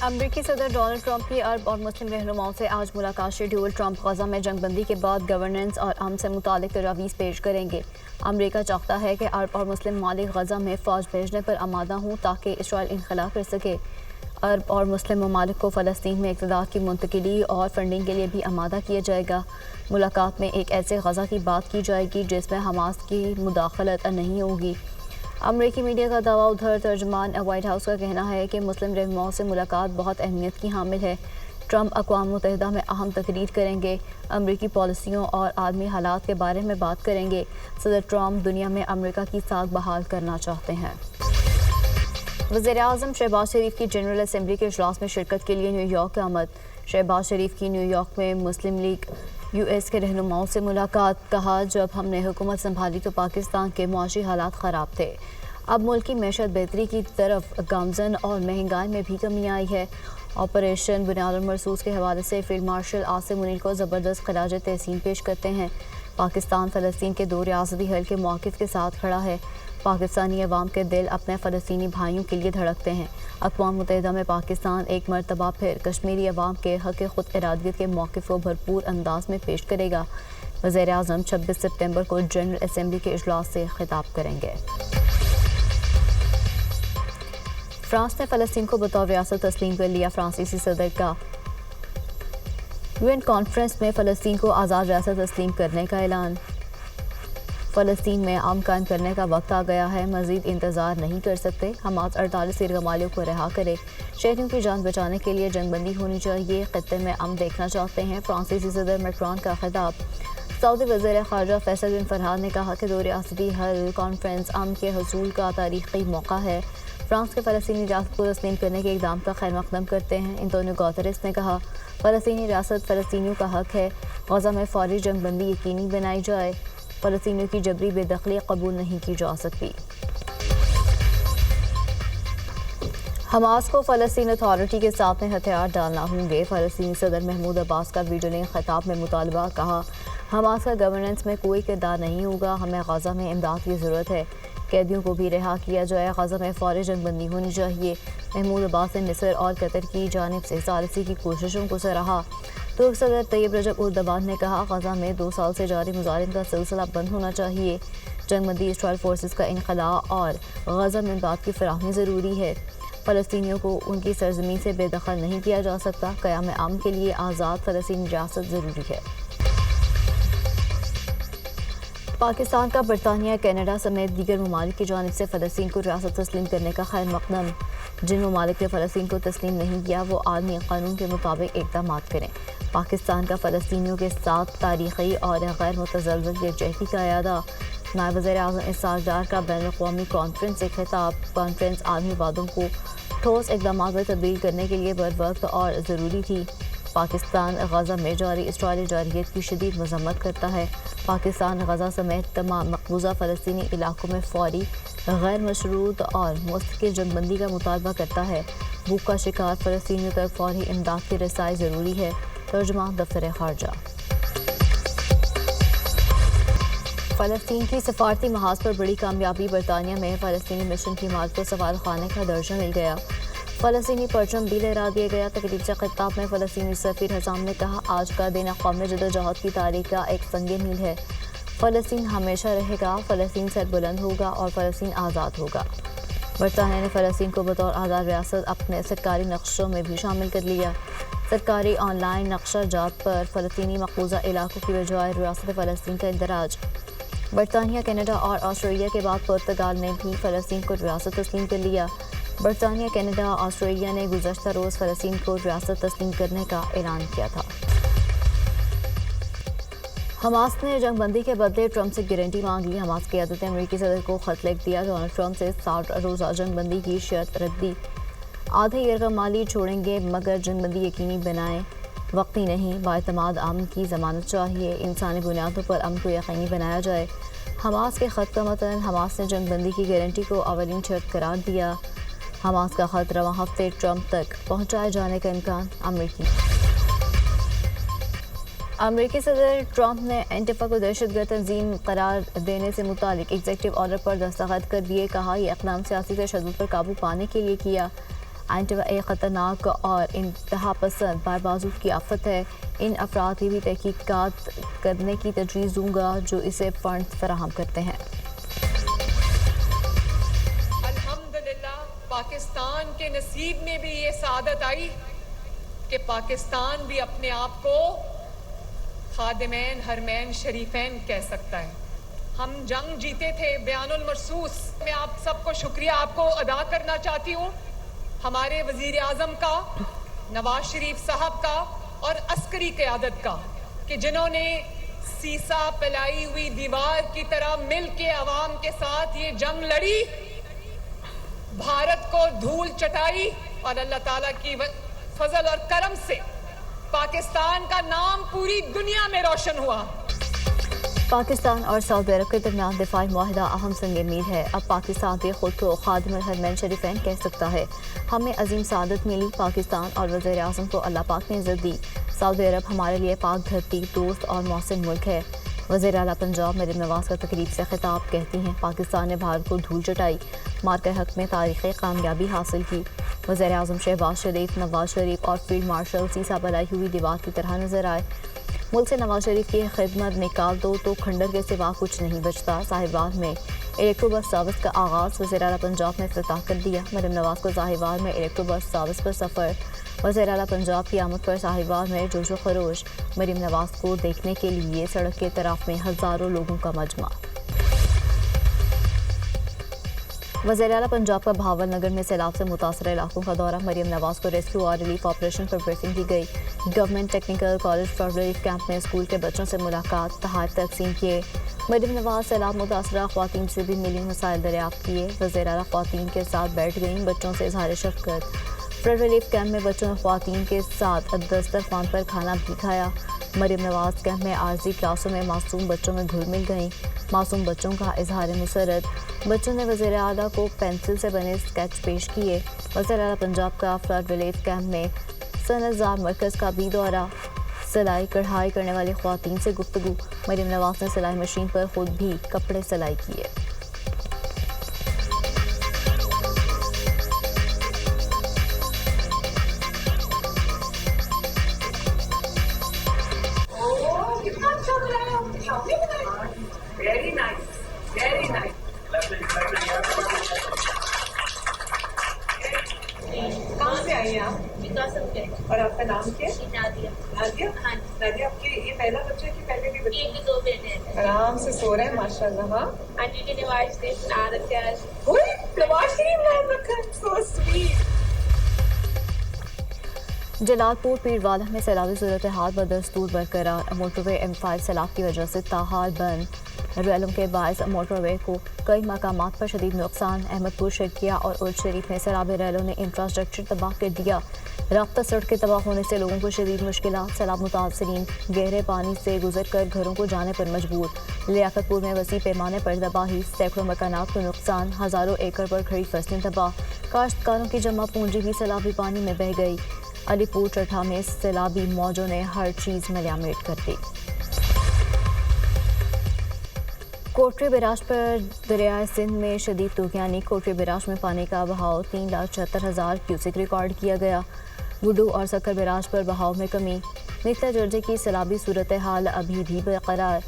امریکی صدر Donald Trump کی عرب اور مسلم رہنماؤں سے آج ملاقات شیڈول۔ ٹرمپ غزہ میں جنگ بندی کے بعد گورننس اور امن سے متعلق تجاویز پیش کریں گے۔ امریکہ چاہتا ہے کہ عرب اور مسلم ممالک غزہ میں فوج بھیجنے پر آمادہ ہوں تاکہ اسرائیل انخلا کر سکے۔ عرب اور مسلم ممالک کو فلسطین میں اقتدار کی منتقلی اور فنڈنگ کے لیے بھی آمادہ کیا جائے گا۔ ملاقات میں ایک ایسے غزہ کی بات کی جائے گی جس میں حماس کی مداخلت نہیں ہوگی۔ امریکی میڈیا کا دعویٰ۔ ادھر ترجمان وائٹ ہاؤس کا کہنا ہے کہ مسلم رہنماؤں سے ملاقات بہت اہمیت کی حامل ہے۔ ٹرمپ اقوام متحدہ میں اہم تقریر کریں گے، امریکی پالیسیوں اور عالمی حالات کے بارے میں بات کریں گے۔ صدر ٹرمپ دنیا میں امریکہ کی ساکھ بحال کرنا چاہتے ہیں۔ وزیراعظم شہباز شریف کی جنرل اسمبلی کے اجلاس میں شرکت کے لیے نیو یارک آمد۔ شہباز شریف کی نیو یارک میں مسلم لیگ یو ایس کے رہنماؤں سے ملاقات۔ کہا، جب ہم نے حکومت سنبھالی تو پاکستان کے معاشی حالات خراب تھے، اب ملک کی معیشت بہتری کی طرف گامزن اور مہنگائی میں بھی کمی آئی ہے۔ آپریشن بنیاد المرصوص کے حوالے سے فیلڈ مارشل عاصم منیر کو زبردست خراج تحسین پیش کرتے ہیں۔ پاکستان فلسطین کے دو ریاستی حل کے موقف کے ساتھ کھڑا ہے۔ پاکستانی عوام کے دل اپنے فلسطینی بھائیوں کے لیے دھڑکتے ہیں۔ اقوام متحدہ میں پاکستان ایک مرتبہ پھر کشمیری عوام کے حق خود ارادیت کے موقف کو بھرپور انداز میں پیش کرے گا۔ وزیر اعظم 26 ستمبر کو جنرل اسمبلی کے اجلاس سے خطاب کریں گے۔ فرانس نے فلسطین کو بطور ریاست تسلیم کر لیا۔ فرانسیسی صدر کا UN کانفرنس میں فلسطین کو آزاد ریاست تسلیم کرنے کا اعلان۔ فلسطین میں امن قائم کرنے کا وقت آ گیا ہے، مزید انتظار نہیں کر سکتے۔ حماس 48 یرغمالیوں کو رہا کرے، شہریوں کی جان بچانے کے لیے جنگ بندی ہونی چاہیے، خطے میں امن دیکھنا چاہتے ہیں۔ فرانسیسی صدر میکرون کا خطاب۔ سعودی وزیر خارجہ فیصل بن فرحان نے کہا کہ دو ریاستی حل کانفرنس امن کے حصول کا تاریخی موقع ہے۔ فرانس کے فلسطینی ریاست کو تسلیم کرنے کے اقدام کا خیر مقدم کرتے ہیں۔ انتونیو گوتریس نے کہا، فلسطینی ریاست فلسطینیوں کا حق ہے، غزہ میں فوری جنگ بندی یقینی بنائی جائے، فلسطینیوں کی جبری بے دخلی قبول نہیں کی جا سکتی۔ حماس کو فلسطین اتھارٹی کے سامنے ہتھیار ڈالنا ہوں گے۔ فلسطینی صدر محمود عباس کا ویڈیو لنک خطاب میں مطالبہ۔ کہا، حماس کا گورننس میں کوئی کردار نہیں ہوگا، ہمیں غزہ میں امداد کی ضرورت ہے، قیدیوں کو بھی رہا کیا جائے، غزہ میں فوری جنگ بندی ہونی چاہیے۔ محمود عباس نے مصر اور قطر کی جانب سے ثالثی کی کوششوں کو سراہا۔ ترک صدر طیب رجب اردوغان نے کہا، غزہ میں 2 سال سے جاری مظاہرین کا سلسلہ بند ہونا چاہیے، جنگ بندی، اسرائیل فورسز کا انخلا اور غزہ میں امداد کی فراہمی ضروری ہے۔ فلسطینیوں کو ان کی سرزمین سے بے دخل نہیں کیا جا سکتا، قیام امن کے لیے آزاد فلسطین ریاست ضروری ہے۔ پاکستان کا برطانیہ، کینیڈا سمیت دیگر ممالک کی جانب سے فلسطین کو ریاست تسلیم کرنے کا خیر مقدم۔ جن ممالک نے فلسطین کو تسلیم نہیں کیا وہ عالمی قانون کے مطابق اقدامات کریں۔ پاکستان کا فلسطینیوں کے ساتھ تاریخی اور غیر متزلزل یکجہتی کا اعادہ۔ نائب وزیر اعظم اسحاق ڈار کا بین الاقوامی کانفرنس سے خطاب۔ کانفرنس عالمی وعدوں کو ٹھوس اقدامات میں تبدیل کرنے کے لیے بروقت اور ضروری تھی۔ پاکستان غزہ میں جاری اسرائیلی جارحیت کی شدید مذمت کرتا ہے۔ پاکستان غزہ سمیت تمام مقبوضہ فلسطینی علاقوں میں فوری، غیر مشروط اور مستقل جنگ بندی کا مطالبہ کرتا ہے۔ بھوک کا شکار فلسطینیوں تک فوری امداد کی رسائی ضروری ہے۔ ترجمہ دفتر خارجہ۔ فلسطین کی سفارتی محاذ پر بڑی کامیابی۔ برطانیہ میں فلسطینی مشن کی عمارت کو سفارتخانے کا درجہ مل گیا۔ فلسطینی پرچم بھی لہرا دیا گیا۔ تقریب سے خطاب میں فلسطینی سفیر حسام نے کہا، آج کا دن قومی جدوجہد کی تاریخ کا ایک سنگ میل ہے۔ فلسطین ہمیشہ رہے گا، فلسطین سربلند ہوگا اور فلسطین آزاد ہوگا۔ برطانیہ نے فلسطین کو بطور آزاد ریاست اپنے سرکاری نقشوں میں بھی شامل کر لیا۔ سرکاری آن لائن نقشہ جات پر فلسطینی مقبوضہ علاقوں کی بجائے ریاست فلسطین کا اندراج۔ برطانیہ، کینیڈا اور آسٹریلیا کے بعد پرتگال نے بھی فلسطین کو ریاست تسلیم کر لیا۔ برطانیہ، کینیڈا، آسٹریلیا نے گزشتہ روز فلسطین کو ریاست تسلیم کرنے کا اعلان کیا تھا۔ حماس نے جنگ بندی کے بدلے ٹرمپ سے گارنٹی مانگ لی۔ حماس کی قیادت نے امریکی صدر کو خط لکھ دیا، ڈونلڈ ٹرمپ سے 60 روزہ جنگ بندی کی شرط رکھ دی۔ آدھے یرغمالی چھوڑیں گے مگر جنگ بندی یقینی بنائیں، وقتی نہیں، بااعتماد امن کی ضمانت چاہیے، انسانی بنیادوں پر امن کو یقینی بنایا جائے۔ حماس کے خط کا متن۔ حماس نے جنگ بندی کی گارنٹی کو اولین شرط قرار دیا۔ حماس کا خط رواں ہفتے ٹرمپ تک پہنچائے جانے کا امکان۔ امریکی صدر ٹرمپ نے اینٹیفا کو دہشت گرد تنظیم قرار دینے سے متعلق ایگزیکٹو آرڈر پر دستخط کر دیے۔ کہا، یہ اقدام سیاسی تشدد پر قابو پانے کے لیے کیا۔ اینٹیوا ایک خطرناک اور انتہا پسند باربازوں کی آفت ہے. ان افراد کی بھی تحقیقات کرنے کی تجویز دوں گا جو اسے فنڈ فراہم کرتے ہیں. الحمدللہ پاکستان کے نصیب میں بھی یہ سعادت آئی کہ پاکستان بھی اپنے آپ کو خادمین حرمین شریفین کہہ سکتا ہے. ہم جنگ جیتے تھے بیان المرصوص. میں آپ سب کو شکریہ آپ کو ادا کرنا چاہتی ہوں ہمارے وزیر اعظم کا, نواز شریف صاحب کا اور عسکری قیادت کا کہ جنہوں نے سیسا پلائی ہوئی دیوار کی طرح مل کے عوام کے ساتھ یہ جنگ لڑی, بھارت کو دھول چٹائی اور اللہ تعالیٰ کی فضل اور کرم سے پاکستان کا نام پوری دنیا میں روشن ہوا. پاکستان اور سعودی عرب کے درمیان دفاعی معاہدہ اہم سنگ امید ہے. اب پاکستان بھی خود کو خادم الحرمین شریفین کہہ سکتا ہے. ہمیں عظیم سعادت ملی. پاکستان اور وزیر اعظم کو اللہ پاک نے عزت دی. سعودی عرب ہمارے لیے پاک دھرتی, دوست اور محسن ملک ہے. وزیر اعلیٰ پنجاب مریم نواز کا تقریب سے خطاب کہتی ہیں پاکستان نے بھارت کو دھول چٹائی, مارکہ حق میں تاریخی کامیابی حاصل کی. وزیر اعظم شہباز شریف, نواز شریف اور فیلڈ مارشل سیسا بلائی ہوئی دیوار کی طرح نظر آئے. ملک سے نواز شریف کی خدمت نکال دو تو کھنڈر کے سوا کچھ نہیں بچتا. صاحبان میں الیکٹرو بس سروس کا آغاز وزیر اعلیٰ پنجاب نے افتتاح کر دیا. مریم نواز کو صاحبان میں الیکٹرو بس سروس پر سفر. وزیر اعلیٰ پنجاب کی آمد پر صاحبان میں جوش و خروش. مریم نواز کو دیکھنے کے لیے سڑک کے طرف میں ہزاروں لوگوں کا مجمع. وزیر اعلیٰ پنجاب کا بھاول نگر میں سیلاب سے متاثرہ علاقوں کا دورہ. مریم نواز کو ریسکیو اور ریلیف آپریشن پر بریفنگ کی گئی. Government technical college flood relief camp میں اسکول کے بچوں سے ملاقات, تحائف تقسیم کیے. مریم نواز سیلاب متاثرہ خواتین سے بھی ملی, مسائل دریافت کیے. وزیر اعلیٰ خواتین کے ساتھ بیٹھ گئیں, بچوں سے اظہار شفقت. فلڈ ریلیف کیمپ میں بچوں نے خواتین کے ساتھ دسترخوان پر کھانا بھی کھایا. مریم نواز کیمپ میں عارضی کلاسوں میں معصوم بچوں میں گھل مل گئیں. معصوم بچوں کا اظہار مسرت. بچوں نے وزیر اعلیٰ کو پینسل سے بنے اسکیچ پیش کیے. وزیر اعلیٰ پنجاب کا فلڈ ریلیف کیمپ میں صنعت زار مرکز کا بھی دورہ. سلائی کڑھائی کرنے والی خواتین سے گفتگو. مریم نواز نے سلائی مشین پر خود بھی کپڑے سلائی کیے. Very nice, very nice. کہاں سے آئی ہیں آپ؟ اور آپ کا نام کیا ہے؟ نادیہ. نادیہ؟ نادیہ, آپ کے یہ پہلا بچہ ہے کہ پہلے بھی بچے؟ یہ دو بیٹے ہیں. آرام سے سو رہے ہیں ماشاء اللہ. ہاں آنٹی نے نواز شریف نام رکھا ہے. نواز شریف نام رکھا ہے, سو سویٹ. جلال پور پیروالا میں سیلابی صورتحال بدستور برقرار. موٹر وے M5 سیلاب کی وجہ سے تاحال بند. ریلوں کے باعث موٹر وے کو کئی مقامات پر شدید نقصان. احمد پور, شرقیہ اور ارد شریف میں سیلابی ریلوں نے انفراسٹرکچر تباہ کر دیا. رابطہ سڑکیں تباہ ہونے سے لوگوں کو شدید مشکلات. سیلاب متاثرین گہرے پانی سے گزر کر گھروں کو جانے پر مجبور. لیاقت پور میں وسیع پیمانے پر تباہی, سینکڑوں مکانات کو نقصان, ہزاروں ایکڑ پر کھڑی فصلیں تباہ. کاشتکاروں کی جمع پونجی بھی سیلابی پانی میں بہہ گئی. علی پور چٹھا میں سیلابی موجوں نے ہر چیز ملیا میٹ کر دی. کوٹری بیراج پر دریائے سندھ میں شدید طوفانی. کوٹری بیراج میں پانی کا بہاؤ 3,76,000 کیوسک ریکارڈ کیا گیا. گڈو اور سکر بیراج پر بہاؤ میں کمی. نچلے درجے کی سیلابی صورتحال ابھی بھی برقرار.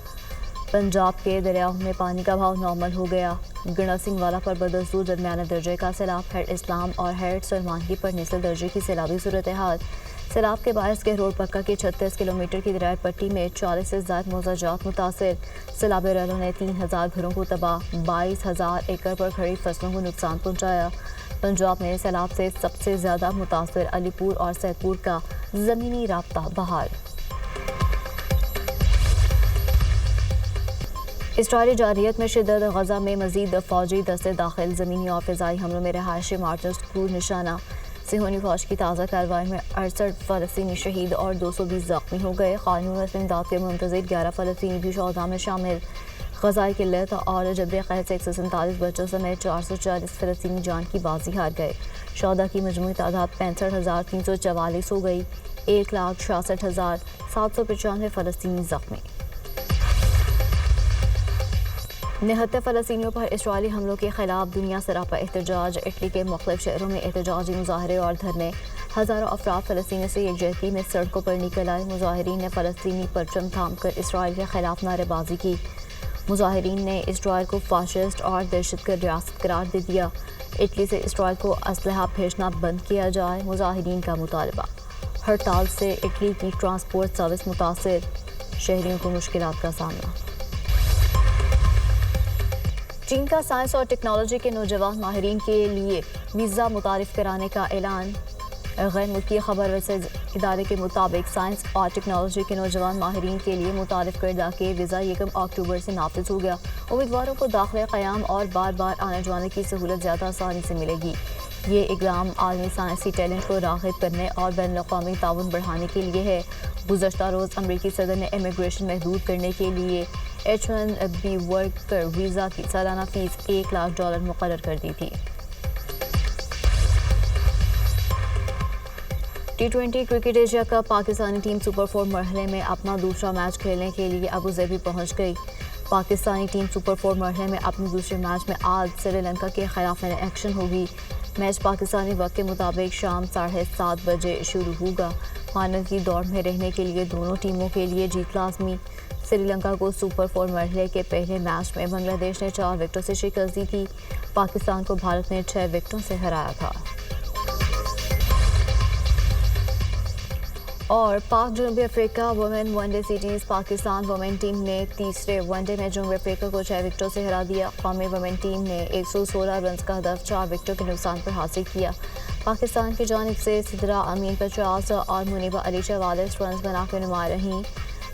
پنجاب کے دریاؤں میں پانی کا بہاؤ نارمل ہو گیا. گڑا سنگھ والا پر بدستور درمیانے درجے کا سیلاب. ہیڈ اسلام اور ہیڈ سلمانگی پر نچلے درجے کی سیلابی صورتحال. سیلاب کے باعث گہروڈ پکا کی 36 کلومیٹر کی دریائے پٹی میں 40 سے زائد موضوعات متاثر. سیلابی ریلوں نے 3,000 گھروں کو تباہ, 22,000 ایکڑ پر کھڑی فصلوں کو نقصان پہنچایا. پنجاب میں سیلاب سے سب سے زیادہ متاثر علی پور اور سید پور کا زمینی رابطہ بحال. اسرائیلی جارحیت میں شدت. غزہ میں مزید فوجی دستے داخل. زمینی اور فضائی حملوں میں رہائشی مارچرز کو نشانہ. صہیونی فوج کی تازہ کارروائی میں 68 فلسطینی شہید اور 220 زخمی ہو گئے. قانون اور امداد کے منتظر 11 فلسطینی بھی شہداء میں شامل. غذائی قلت اور جبر قید سے 147 بچوں سمیت 440 فلسطینی جان کی بازی ہار گئے. شہداء کی مجموعی تعداد 65,344 ہو گئی. 1,66,795 فلسطینی زخمی. نہتے فلسطینیوں پر اسرائیلی حملوں کے خلاف دنیا سراپا احتجاج، اٹلی کے مختلف شہروں میں احتجاجی مظاہرے اور دھرنے، ہزاروں افراد فلسطین سے یکجہتی میں سڑکوں پر نکل آئے۔ مظاہرین نے فلسطینی پرچم تھام کر اسرائیل کے خلاف نعرے بازی کی۔ مظاہرین نے اسرائیل کو فاشسٹ اور دہشت گرد ریاست قرار دے دیا۔ اٹلی سے اسرائیل کو اسلحہ بھیجنا بند کیا جائے، مظاہرین کا مطالبہ۔ ہڑتال سے اٹلی کی ٹرانسپورٹ سروس متاثر، شہریوں کو مشکلات کا سامنا۔ چین کا سائنس اور ٹیکنالوجی کے نوجوان ماہرین کے لیے ویزا متعارف کرانے کا اعلان۔ غیر ملکی خبر رساں ادارے کے مطابق سائنس اور ٹیکنالوجی کے نوجوان ماہرین کے لیے متعارف کردہ کے ویزا 1 اکتوبر سے نافذ ہو گیا۔ امیدواروں کو داخلہ قیام اور بار بار آنے جانے کی سہولت زیادہ آسانی سے ملے گی۔ یہ اقدام عالمی سائنسی ٹیلنٹ کو راغب کرنے اور بین الاقوامی تعاون بڑھانے کے لیے ہے۔ گزشتہ روز امریکی صدر نے امیگریشن محدود کرنے کے لیے H-1B ورکر ویزا کی سالانہ فیس $1,00,000 مقرر کر دی تھی۔ T20 cricket Asia cup Pakistani team super 4 مرحلے میں اپنا دوسرا میچ کھیلنے کے لیے ابوظہبی پہنچ گئی۔ پاکستانی ٹیم سپر 4 مرحلے میں اپنے دوسرے میچ میں آج سری لنکا کے خلاف ایکشن ہوگی۔ میچ پاکستانی وقت کے مطابق شام 7:30 بجے شروع ہوگا۔ فائنل کی دوڑ میں رہنے کے لیے دونوں ٹیموں کے لیے جیت لازمی۔ سری لنکا کو سپر 4 مرحلے کے پہلے میچ میں بنگلہ دیش نے 4 وکٹوں سے شکست دی تھی۔ پاکستان کو بھارت نے 6 وکٹوں سے ہرایا تھا۔ اور پاک جنوبی افریقہ women one day series, Pakistan women team نے تیسرے ون ڈے میں جنوبی افریقہ کو 6 وکٹوں سے ہرا دیا۔ قومی وومین ٹیم نے 116 رنز کا ہدف 4 وکٹوں کے نقصان پر حاصل کیا۔ پاکستان کی جانب سے سدرا امین 50 اور منیبہ علی 44 رنز بنا کر نمایاں رہیں۔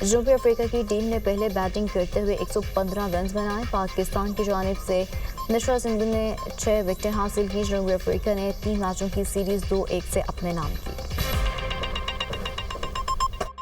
جنوبی افریقہ کی ٹیم نے پہلے بیٹنگ کرتے ہوئے 115 رنز بنائے۔ پاکستان کی جانب سے نشرا سندھو نے 6 وکٹیں حاصل کی۔ جنوبی افریقہ نے 3 میچوں کی سیریز 2-1 سے اپنے نام کی۔